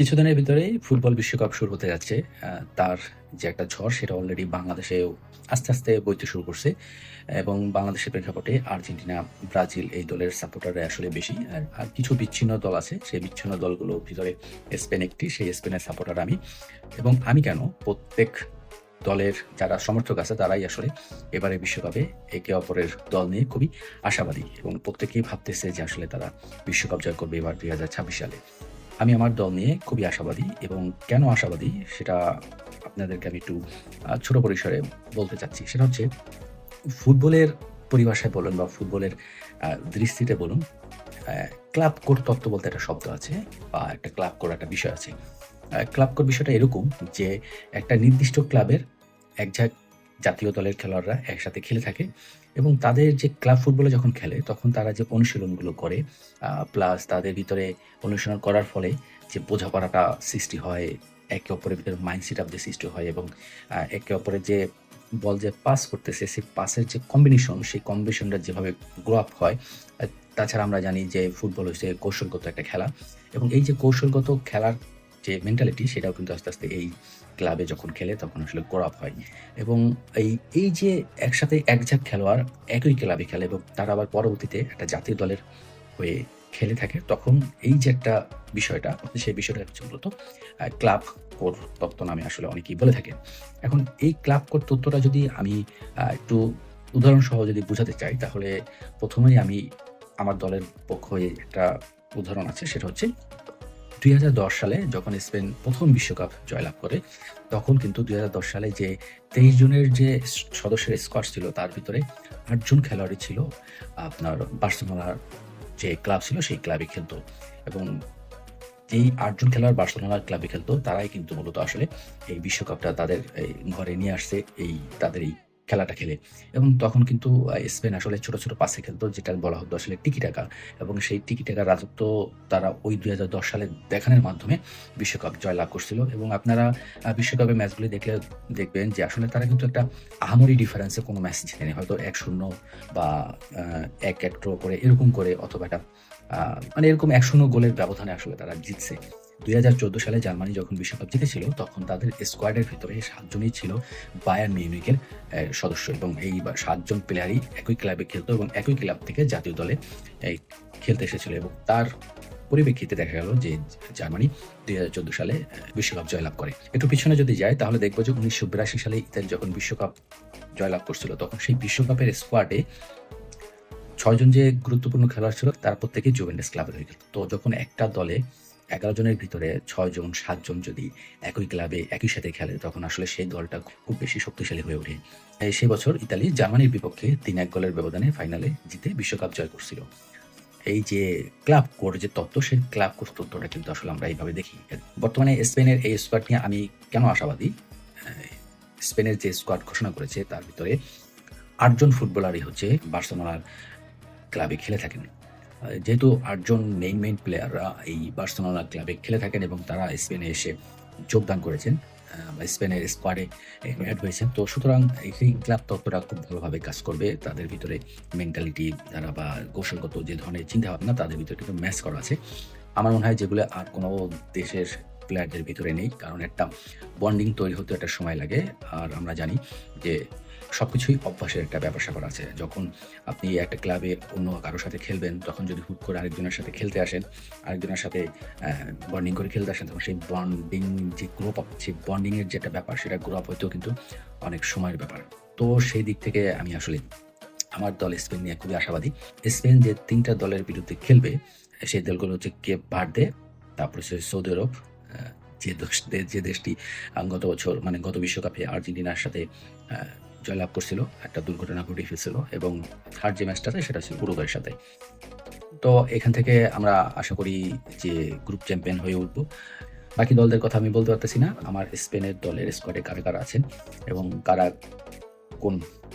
কিছুদিনের ভিতরেই ফুটবল বিশ্বকাপ শুরু হতে যাচ্ছে। তার যে একটা ঝড় সেটা অলরেডি বাংলাদেশেও আস্তে, আস্তে বইতে শুরু করছে এবং বাংলাদেশের প্রেক্ষাপটে আর্জেন্টিনা, ব্রাজিল এই দলের সাপোর্টাররা আসলে বেশি। আর কিছু বিচ্ছিন্ন দল আছে। সেই বিচ্ছিন্ন দলগুলোর ভিতরে স্পেন একটি, সেই স্পেনের সাপোর্টার আমি। এবং আমি কেন প্রত্যেক দলের যারা সমর্থক আছে তারাই আসলে এবারে বিশ্বকাপে একে অপরের দল নিয়ে খুবই আশাবাদী এবং প্রত্যেকেই ভাবতেছে যে আসলে তারা বিশ্বকাপ জয় করবে এবার ২০২৬ সালে। আমি আমার দল নিয়ে খুবই আশাবাদী এবং কেন আশাবাদী সেটা আপনাদেরকে আমি একটু ছোট পরিসরে বলতে চাচ্ছি। সেটা হচ্ছে ফুটবলের পরিভাষায় বলুন বা ফুটবলের দৃষ্টিতে বলুন, ক্লাব কোড তত্ত্ব বলতে একটা শব্দ আছে বা একটা ক্লাব কোড একটা বিষয় আছে। ক্লাব কোড বিষয়টা এরকম যে একটা নির্দিষ্ট ক্লাবের একঝাঁক জাতীয় দলের খেলোয়াড়রা একসাথে খেলে থাকে এবং তাদের যে ক্লাব ফুটবলে যখন খেলে তখন তারা যে অনুশীলনগুলো করে প্লাস তাদের ভিতরে অনুশীলন করার ফলে যে বোঝাপড়াটা সৃষ্টি হয়, একে অপরের ভিতরে মাইন্ড সেট আপ যে সৃষ্টি হয় এবং একে অপরের যে বল যে পাস করতেছে সেই পাসের যে কম্বিনেশন সেই কম্বিনেশনটা যেভাবে গ্রো আপ হয়। আ তাছাড়া আমরা জানি যে ফুটবল হচ্ছে কৌশলগত একটা খেলা এবং এই যে কৌশলগত খেলার যে মেন্টালিটি সেটাও কিন্তু আস্তে, আস্তে এই ক্লাবে যখন খেলে তখন আসলে গ্রো আপ হয় এবং এই যে একসাথে একঝাঁক খেলোয়াড় একই ক্লাবে খেলে এবং তারা আবার পরবর্তীতে একটা জাতীয় দলের হয়ে খেলে থাকে তখন এই যে একটা বিষয়টা সেই বিষয়টা হচ্ছে মূলত ক্লাব কোড তত্ত্ব নামে আসলে অনেকেই বলে থাকেন। এখন এই ক্লাব কোড তত্ত্বটা যদি আমি একটু উদাহরণসহ যদি বুঝাতে চাই তাহলে ১ম এই আমি আমার দলের পক্ষ হয়ে একটা উদাহরণ আছে সেটা হচ্ছে ২০১০ সালে যখন স্পেন ১ম বিশ্বকাপ জয়লাভ করে, তখন কিন্তু ২০১০ সালে যে ২৩ জনের যে সদস্যের স্কোয়াড ছিল তার ভিতরে ৮ জন খেলোয়াড়ই ছিল আপনার বার্সেলোনার যে ক্লাব ছিল সেই ক্লাবে খেলতো এবং যেই ৮ জন খেলোয়াড় বার্সেলোনার ক্লাবে খেলতো তারাই কিন্তু মূলত আসলে এই বিশ্বকাপটা তাদের এই ঘরে নিয়ে আসছে তাদের এই খেলাটা খেলে এবং তখন কিন্তু স্পেন আসলে ছোট, ছোট পাসে খেলতো যেটা বলা হতো আসলে টিকি-টাকা এবং সেই টিকি-টাকার রাজত্ব তারা ওই ২০১০ সালে দেখানোর মাধ্যমে বিশ্বকাপ জয়লাভ করছিল এবং আপনারা বিশ্বকাপের ম্যাচগুলি দেখলে দেখবেন যে আসলে তারা কিন্তু একটা আহামরি ডিফারেন্সে কোনো ম্যাচ জিতেনি। হয়তো ১-০ বা ১-১ ড্র করে এরকম করে অথবা একটা মানে এরকম ১-০ গোলের ব্যবধানে আসলে তারা জিতছে। ২০১৪ সালে জার্মানি যখন বিশ্বকাপ জিতেছিল তখন তাদের স্কোয়াডের ভিতরে ৭ জনই ছিল বায়ার্ন মিউনিখের সদস্য এবং এই ৭ জন প্লেয়ারই একই ক্লাবে খেলতো এবং একই ক্লাব থেকে জাতীয় দলে এই খেলতে এসেছিল এবং তার পরিপ্রেক্ষিতে দেখা গেল যে জার্মানি ২০১৪ সালে বিশ্বকাপ জয়লাভ করে। একটু পিছনে যদি যাই তাহলে দেখব যে ১৯৮২ সালে ইতালি যখন বিশ্বকাপ জয়লাভ করছিল তখন সেই বিশ্বকাপের স্কোয়াডে ৬ জন যে গুরুত্বপূর্ণ খেলোয়াড় ছিল তার প্রত্যেকেই জুভেন্টাস ক্লাবে হয়ে খেলত। তো যখন একটা দলে ১১ জনের ভিতরে ৬ জন ৭ জন যদি একই ক্লাবে একই সাথে খেলে তখন আসলে সেই দলটা খুব বেশি শক্তিশালী হয়ে ওঠে। সেই বছর ইতালি জার্মানির বিপক্ষে ৩-১ গোলের ব্যবধানে ফাইনালে জিতে বিশ্বকাপ জয় করছিল। এই যে ক্লাব কোড যে তত্ত্ব সেই ক্লাব কোড তত্ত্বটা কিন্তু আসলে আমরা এইভাবে দেখি। বর্তমানে স্পেনের এই স্কোয়াড নিয়ে আমি কেন আশাবাদী? অ্যা স্পেনের যে স্কোয়াড ঘোষণা করেছে তার ভিতরে ৮ জন ফুটবলারই হচ্ছে বার্সেলোনার ক্লাবে খেলে থাকেন। যেহেতু ৮ জন মেইন প্লেয়াররা এই বার্সেলোনা ক্লাবে খেলে থাকেন এবং তারা স্পেনে এসে যোগদান করেছেন বা স্পেনের স্কোয়াডে এড হয়েছেন। তো সুতরাং এই ক্লাব তত্ত্বটা খুব ভালোভাবে কাজ করবে। তাদের ভিতরে মেন্টালিটি দ্বারা বা কৌশলগত যে ধরনের চিন্তাভাবনা তাদের ভিতরে কিন্তু ম্যাচ করা আছে। আমার মনে হয় যেগুলো আর কোনো দেশের প্লেয়ারদের ভিতরে নেই। কারণ একটা বন্ডিং তৈরি হতে একটা সময় লাগে। আর আমরা জানি যে সবকিছুই অভ্যাসের একটা ব্যাপার-স্যাপার আছে। যখন আপনি একটা ক্লাবে অন্য কারো সাথে খেলবেন, তখন যদি হুট করে আরেকজনের সাথে খেলতে আসেন, আরেকজনের সাথে অ্যা বন্ডিং করে খেলতে আসেন, তখন সেই বন্ডিং যে গ্রো আপ, সেই বন্ডিং এর যে একটা ব্যাপার, সেটা গ্রো আপ হইতেও কিন্তু অনেক সময়ের ব্যাপার। তো সেই দিক থেকে আমি আসলে আমার দল স্পেন নিয়ে খুবই আশাবাদী। স্পেন যে ৩ টা দলের বিরুদ্ধে খেলবে, সেই দলগুলো হচ্ছে কেপ ভার্দে, তারপর হচ্ছে সৌদি আরব, আ যে দেশটি গত বছর মানে গত বিশ্বকাপে আর্জেন্টিনার সাথে আ জয়লাভ করছিল। একটা দুর্ঘটনা ঘটে ফেলছিল এবং 3rd যে ম্যাচটা আছে সেটা ছিল উরুগুয়ের সাথে। তো এখান থেকে আমরা আশা করি যে গ্রুপ চ্যাম্পিয়ন হয়ে উঠবো। বাকি দলদের কথা আমি বলতে পারতেছি না। আমার স্পেনের দলের স্কোয়াডে কারা আছেন এবং কারা কোন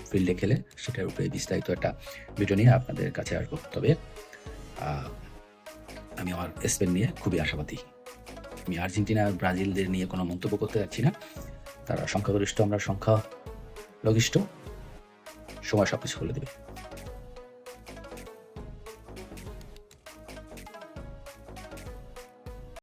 ফিল্ডে খেলে সেটার উপরে বিস্তারিত একটা ভিডিও নিয়ে আপনাদের কাছে আসবো। তবে আ আমি আমার স্পেন নিয়ে খুবই আশাবাদী। আমি আর্জেন্টিনা আর ব্রাজিলদের নিয়ে কোনো মন্তব্য করতে যাচ্ছি না। তারা সংখ্যাগরিষ্ঠ, আমরা সংখ্যালঘিষ্ঠ। সময় সবকিছু বলে দেবে।